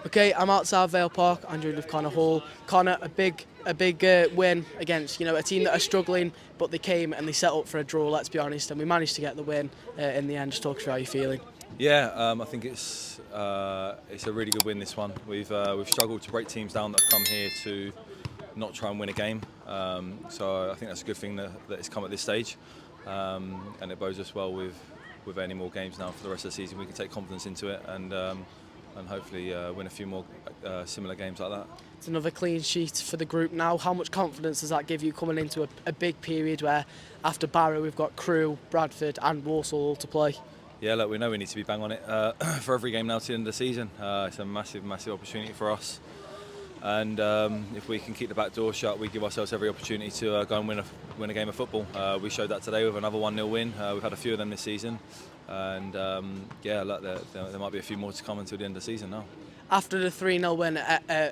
Okay, I'm outside Vale Park. I'm joined with Connor Hall. Connor, a big win against a team that are struggling, but they came and they set up for a draw. Let's be honest, and we managed to get the win in the end. Just talk through how you're feeling. Yeah, I think it's a really good win. This one, we've struggled to break teams down that have come here to not try and win a game. So I think that's a good thing that it's come at this stage, and it bodes us well with any more games now for the rest of the season. We can take confidence into it and hopefully win a few more similar games like that. It's another clean sheet for the group now. How much confidence does that give you coming into a big period where after Barrow we've got Crewe, Bradford and Walsall all to play? Yeah, look, we know we need to be bang on it for every game now to the end of the season. It's a massive opportunity for us. And if we can keep the back door shut, we give ourselves every opportunity to go and win a game of football. We showed that today with another 1-0 win. We've had a few of them this season, and look, there might be a few more to come until the end of the season now. After the 3-0 win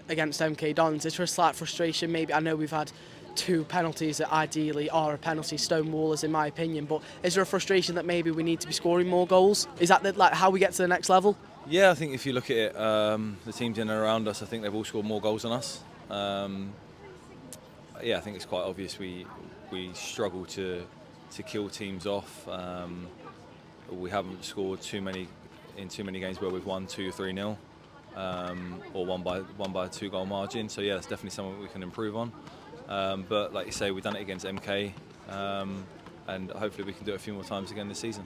against MK Dons, is there a slight frustration? Maybe I know we've had 2 penalties that ideally are a penalty stonewallers in my opinion, but is there a frustration that maybe we need to be scoring more goals? Is that how we get to the next level? Yeah, I think if you look at it, the teams in and around us, I think they've all scored more goals than us. Yeah, I think it's quite obvious we struggle to kill teams off. We haven't scored too many games where we've won 2-3-0 or won by a 2-goal margin. So yeah, that's definitely something we can improve on. But like you say, we've done it against MK, and hopefully we can do it a few more times again this season.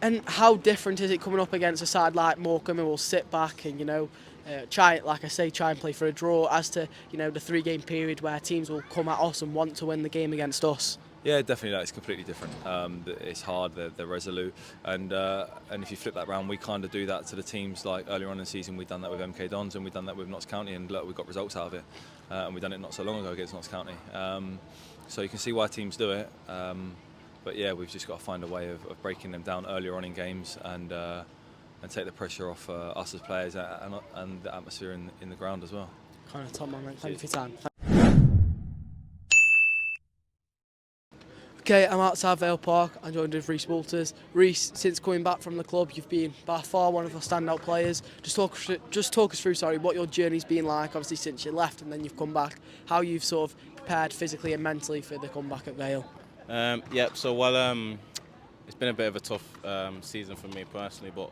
And how different is it coming up against a side like Morecambe, who will sit back and try and play for a draw, as to the 3-game period where teams will come at us and want to win the game against us? Yeah, definitely. It's completely different. It's hard. They're resolute, and if you flip that round, we kind of do that to the teams. Like earlier on in the season, we've done that with MK Dons, and we've done that with Notts County, and look, we got results out of it. And we've done it not so long ago against Notts County. So you can see why teams do it. But yeah, we've just got to find a way of breaking them down earlier on in games and take the pressure off us as players and the atmosphere in the ground as well. Kind of top man, mate. Thank you for your time. Okay, I'm outside Vale Park. I'm joined with Rhys Walters. Rhys, since coming back from the club, you've been by far one of our standout players. Just talk us through, what your journey's been like, obviously since you left and then you've come back. How you've sort of prepared physically and mentally for the comeback at Vale. It's been a bit of a tough season for me personally, but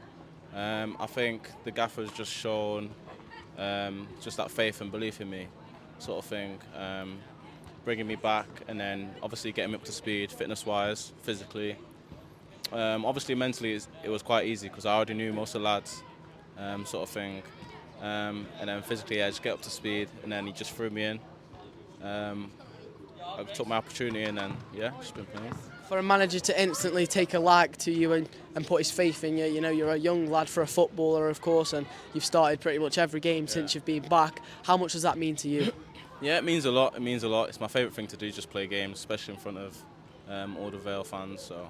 I think the gaffer's just shown just that faith and belief in me, sort of thing. Bringing me back and then obviously getting me up to speed, fitness-wise, physically. Obviously mentally it was quite easy because I already knew most of the lads, sort of thing. And then physically I just get up to speed and then he just threw me in. I took my opportunity and then, just been playing. For a manager to instantly take a like to you and put his faith in you, you're a young lad for a footballer, of course, and you've started pretty much every game since you've been back. How much does that mean to you? Yeah, it means a lot. It's my favourite thing to do, just play games, especially in front of all the Vale fans. So,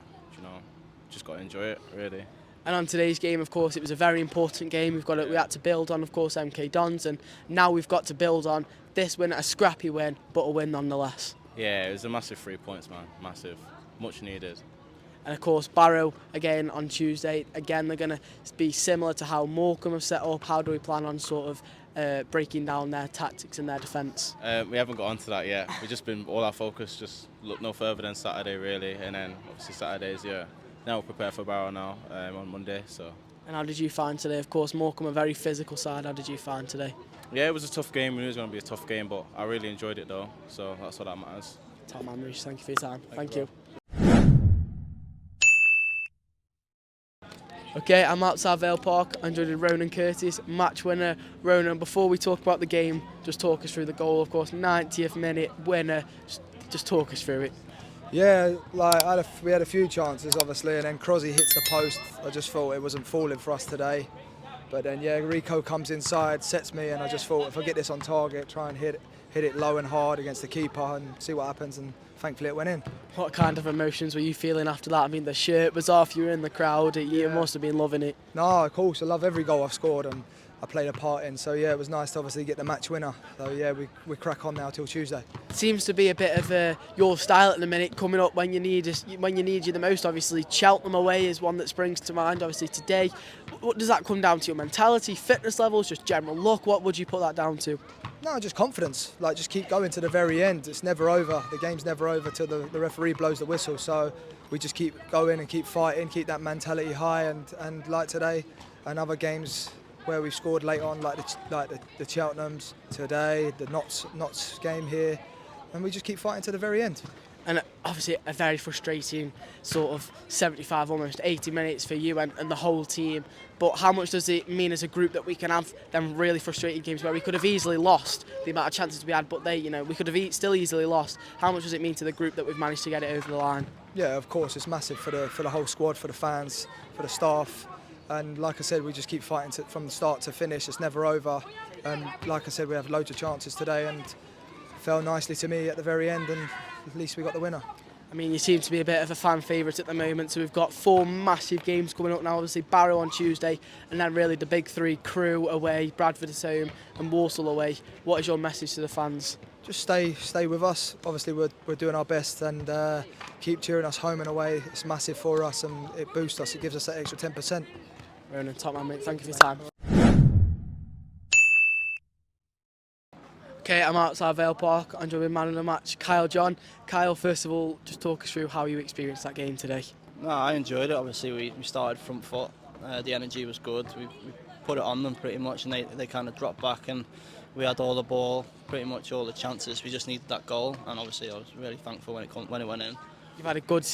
just got to enjoy it, really. And on today's game, of course, it was a very important game. We had to build on, of course, MK Dons, and now we've got to build on this win, a scrappy win, but a win nonetheless. Yeah, it was a massive 3 points, man. Massive. Much needed. And of course, Barrow again on Tuesday. Again, they're going to be similar to how Morecambe have set up. How do we plan on sort of breaking down their tactics and their defence? We haven't got onto that yet. We've just been all our focus just look no further than Saturday, really. And then obviously Saturdays, now we're prepared for Barrow now on Monday. So. And how did you find today? Of course, Morecambe a very physical side. How did you find today? Yeah, it was a tough game. We knew it was going to be a tough game, but I really enjoyed it though. So that's what that matters. Top man, Rhys, thank you for your time. Thank you. Okay, I'm outside Vale Park. I'm joined with Ronan Curtis, match winner. Ronan, before we talk about the game, just talk us through the goal. Of course, 90th minute winner. Just talk us through it. Yeah, we had a few chances, obviously, and then Crosby hits the post. I just thought it wasn't falling for us today. But then, Rico comes inside, sets me, and I just thought if I get this on target, try and hit hit it low and hard against the keeper and see what happens, and thankfully it went in. What kind of emotions were you feeling after that? I mean, the shirt was off, you were in the crowd, you must have been loving it. No, of course, I love every goal I've scored and I played a part in, so yeah, it was nice to obviously get the match winner. So yeah, we crack on now till Tuesday. Seems to be a bit of your style at the minute, coming up when you need you the most. Obviously, Cheltenham away is one that springs to mind. Obviously today, what does that come down to? Your mentality, fitness levels, just general luck? What would you put that down to? No, just confidence. Like, just keep going to the very end. It's never over. The game's never over till the referee blows the whistle. So we just keep going and keep fighting, keep that mentality high. And like today, and other games where we've scored late on, like the Cheltenhams today, the Notts game here, and we just keep fighting to the very end. And obviously a very frustrating sort of 75, almost 80 minutes for you and the whole team. But how much does it mean as a group that we can have them really frustrating games where we could have easily lost the amount of chances we had, but we could have still easily lost? How much does it mean to the group that we've managed to get it over the line? Yeah, of course, it's massive for the whole squad, for the fans, for the staff. And like I said, we just keep fighting from the start to finish. It's never over. And like I said, we have loads of chances today and fell nicely to me at the very end, and at least we got the winner. I mean, you seem to be a bit of a fan favourite at the moment, so we've got 4 massive games coming up now. Obviously Barrow on Tuesday, and then really the big 3, Crewe away, Bradford at home and Walsall away. What is your message to the fans? Just stay with us. Obviously we're doing our best, and keep cheering us home and away. It's massive for us and it boosts us. It gives us that extra 10%. Ronan, top man, mate, thank you for your time. Okay, I'm outside Vale Park. I'm joined with man of the match, Kyle John. Kyle, first of all, just talk us through how you experienced that game today. No, I enjoyed it. Obviously, we started front foot. The energy was good. We put it on them pretty much, and they kind of dropped back, and we had all the ball, pretty much all the chances. We just needed that goal, and obviously I was really thankful when it went in. You've had a good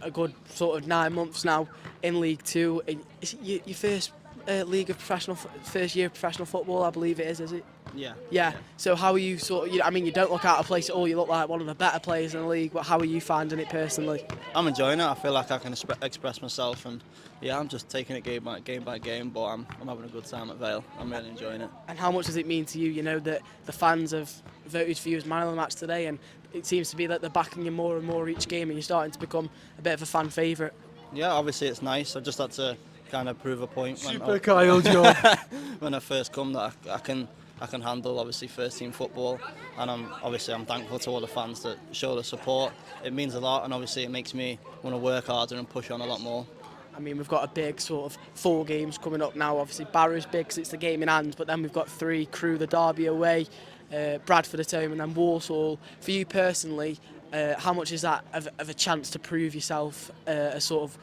a good sort of 9 months now in League Two. Is it your first first year of professional football? I believe it is it? Yeah. Yeah. So how are you you don't look out of place at all. You look like one of the better players in the league. But how are you finding it personally? I'm enjoying it. I feel like I can express myself, and yeah, I'm just taking it game by game. But I'm having a good time at Vale. I'm really enjoying it. And how much does it mean to you? You know that the fans have voted for you as man of the match today, and it seems to be that they're backing you more and more each game, and you're starting to become a bit of a fan favourite. Yeah, obviously it's nice. I just had to kind of prove a point Kyle John. when I first come that I can handle obviously first team football, and I'm thankful to all the fans that show the support. It means a lot, and obviously it makes me want to work harder and push on a lot more. I mean, we've got a big sort of 4 games coming up now. Obviously Barrow's big because it's the game in hand, but then we've got 3, Crewe, the derby away, Bradford at home, and then Walsall. For you personally, how much is that of a chance to prove yourself as sort of,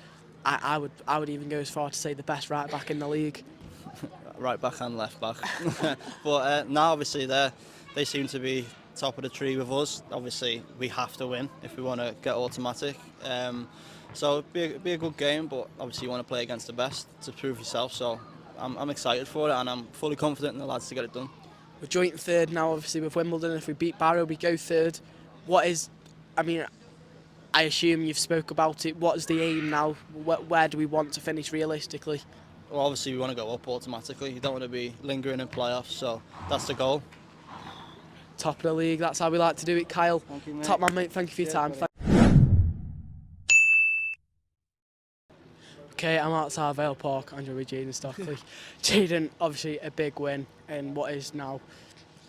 I would even go as far to say the best right back in the league? Right back and left back. But now obviously they seem to be top of the tree with us. Obviously we have to win if we want to get automatic. So it'd be a good game, but obviously you want to play against the best to prove yourself. So I'm excited for it, and I'm fully confident in the lads to get it done. We're joint third now, obviously with Wimbledon. If we beat Barrow, we go third. I assume you've spoke about it. What is the aim now? Where do we want to finish realistically? Well, obviously we want to go up automatically. You don't want to be lingering in playoffs, so that's the goal. Top of the league, that's how we like to do it, Kyle. Thank you, mate. Top man, mate, thank you for your time. Okay, I'm outside Vale Park. I'm joined with Jaden Stockley. Jaden, obviously a big win in what is now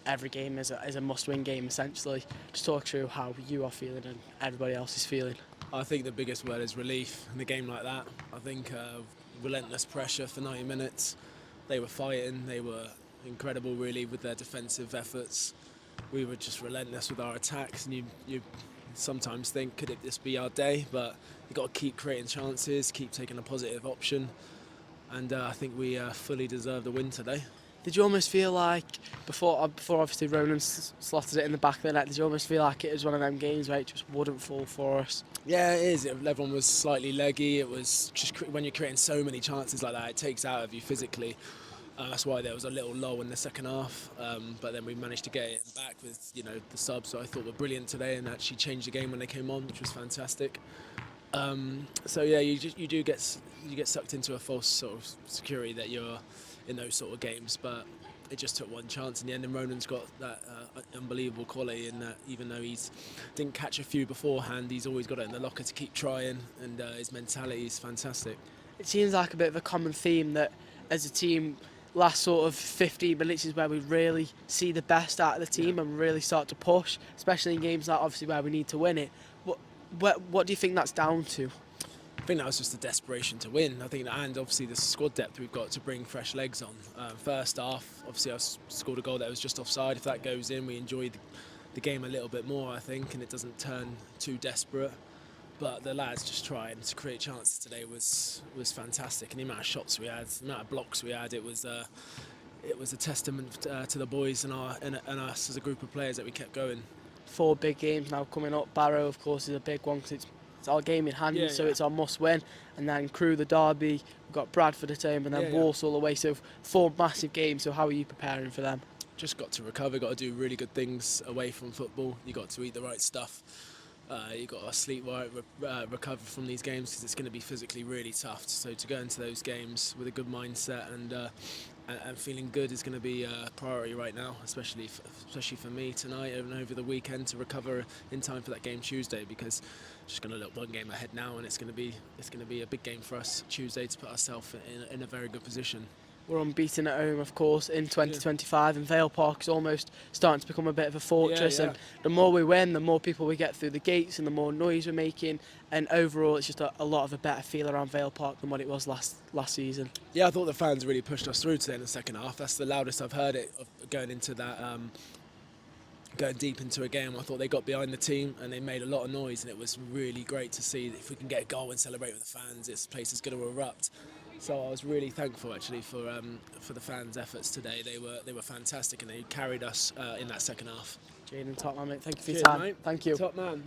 every game is a must-win game essentially. Just talk through how you are feeling and everybody else is feeling. I think the biggest word is relief in a game like that. I think relentless pressure for 90 minutes. They were fighting, they were incredible really with their defensive efforts. We were just relentless with our attacks, and you sometimes think, could it just be our day? But you've got to keep creating chances, keep taking a positive option, and I think we fully deserved the win today. Did you almost feel like, before obviously Ronan slotted it in the back of the net, did you almost feel like it was one of them games where it just wouldn't fall for us? Yeah, it is. Everyone was slightly leggy. It was just when you're creating so many chances like that, it takes out of you physically. That's why there was a little lull in the second half, but then we managed to get it back with the subs. So I thought were brilliant today, and actually changed the game when they came on, which was fantastic. So yeah, you get sucked into a false sort of security that you're in those sort of games, but it just took one chance in the end, and Ronan's got that unbelievable quality in that even though he's didn't catch a few beforehand, he's always got it in the locker to keep trying, and his mentality is fantastic. It seems like a bit of a common theme that as a team, last sort of 15 minutes is where we really see the best out of the team and really start to push, especially in games like obviously where we need to win it. What do you think that's down to? I think that was just the desperation to win. I think that, and obviously the squad depth we've got to bring fresh legs on. First half, obviously I scored a goal that was just offside. If that goes in, we enjoy the game a little bit more, I think, and it doesn't turn too desperate. But the lads just trying to create chances today was fantastic, and the amount of shots we had, the amount of blocks we had, it was a testament to the boys and us as a group of players that we kept going. 4 big games now coming up. Barrow, of course, is a big one because it's our game in hand, so it's our must-win. And then Crewe, the derby, we've got Bradford at home, and then Walsall away. So 4 massive games. So how are you preparing for them? Just got to recover. Got to do really good things away from football. You got to eat the right stuff. You got to sleep right, recover from these games because it's going to be physically really tough. So to go into those games with a good mindset and feeling good is going to be a priority right now, especially for me tonight and over the weekend to recover in time for that game Tuesday, because just going to look one game ahead now, and it's going to be a big game for us Tuesday to put ourselves in a very good position. We're unbeaten at home, of course, in 2025, and Vale Park is almost starting to become a bit of a fortress. And the more we win, the more people we get through the gates, and the more noise we're making. And overall, it's just a lot of a better feel around Vale Park than what it was last season. Yeah, I thought the fans really pushed us through today in the second half. That's the loudest I've heard it going into that. Going deep into a game, I thought they got behind the team and they made a lot of noise, and it was really great to see that if we can get a goal and celebrate with the fans, this place is going to erupt. So I was really thankful actually for the fans' efforts today. They were fantastic, and they carried us in that second half. Jaden, top man, mate. Thank you for your time. Mate. Thank you. Top man.